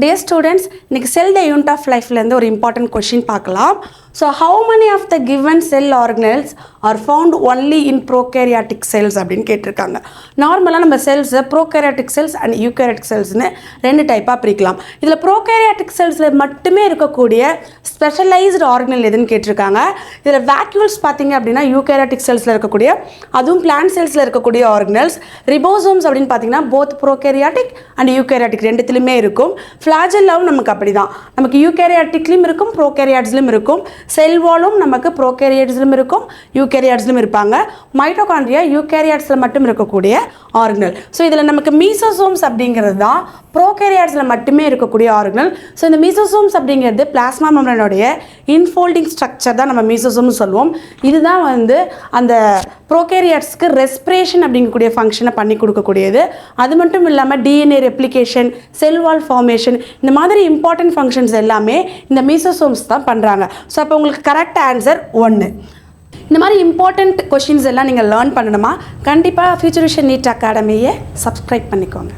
Dear students, இன்னைக்கு cell the unit of lifeல இருந்து ஒரு important question பார்க்கலாம். So how many of the given cell organelles are found only in prokaryotic cells அப்படின்னு கேட்டிருக்காங்க. நார்மலாக நம்ம cells prokaryotic cells and eukaryotic cellsனு ரெண்டு டைப்பாக பிரிக்கலாம். இதில் prokaryotic cellஸில் மட்டுமே இருக்கக்கூடிய ஸ்பெஷலைஸ்டு ஆர்கனல் எதுன்னு கேட்டிருக்காங்க. இதில் vacuoles பார்த்தீங்க அப்படின்னா eukaryotic cellஸில் இருக்கக்கூடிய அதுவும் plant cellஸில் இருக்கக்கூடிய ஆர்கனல்ஸ். ribosomes அப்படின்னு பார்த்தீங்கன்னா both prokaryotic and eukaryotic ரெண்டுத்திலுமே இருக்கும். ஃப்ளாஜெல்லாவும் நமக்கு அப்படி தான், நமக்கு யூகேரியாட்டிக்லையும் இருக்கும் ப்ரோகேரியாட்ஸ்லையும் இருக்கும். செல் வாலும் நமக்கு ப்ரோகேரியாட்ஸ்லையும் இருக்கும் யூகேரியாட்ஸ்லையும் இருப்பாங்க. மைட்டோகாண்ட்ரியா யூகேரியாட்ஸில் மட்டும் இருக்கக்கூடிய ஆர்கனல். ஸோ இதில் நமக்கு மீசோசோம்ஸ் அப்படிங்கிறது தான் ப்ரோகேரியாட்ஸில் மட்டுமே இருக்கக்கூடிய ஆர்கனல். ஸோ இந்த மீசோசோம்ஸ் அப்படிங்கிறது பிளாஸ்மா மெம்பரேனுடைய இன்ஃபோல்டிங் ஸ்ட்ரக்சர் தான் நம்ம மீசோசோம்னு சொல்லுவோம். இதுதான் அந்த ப்ரோகேரியாட்ஸ்க்கு ரெஸ்பிரேஷன் அப்படிங்கக்கூடிய ஃபங்க்ஷனை பண்ணி கொடுக்கக்கூடியது. அது மட்டும் இல்லாமல் டிஎன்ஏ ரெப்ளிகேஷன், செல் வால் ஃபார்மேஷன், இந்த மாதிரி இம்பார்ட்டன்ட் ஃபங்க்ஷன்ஸ் எல்லாமே இந்த மீசோசோம்ஸ் தான் பண்ணுறாங்க. ஸோ அப்போ உங்களுக்கு கரெக்ட் ஆன்சர் 1. இந்த மாதிரி இம்பார்ட்டண்ட் கொஷின்ஸ் எல்லாம் நீங்கள் லேர்ன் பண்ணணுமா? கண்டிப்பாக ஃபியூச்சர் விஷன் நீட் அகாடமியை சப்ஸ்கிரைப் பண்ணிக்கோங்க.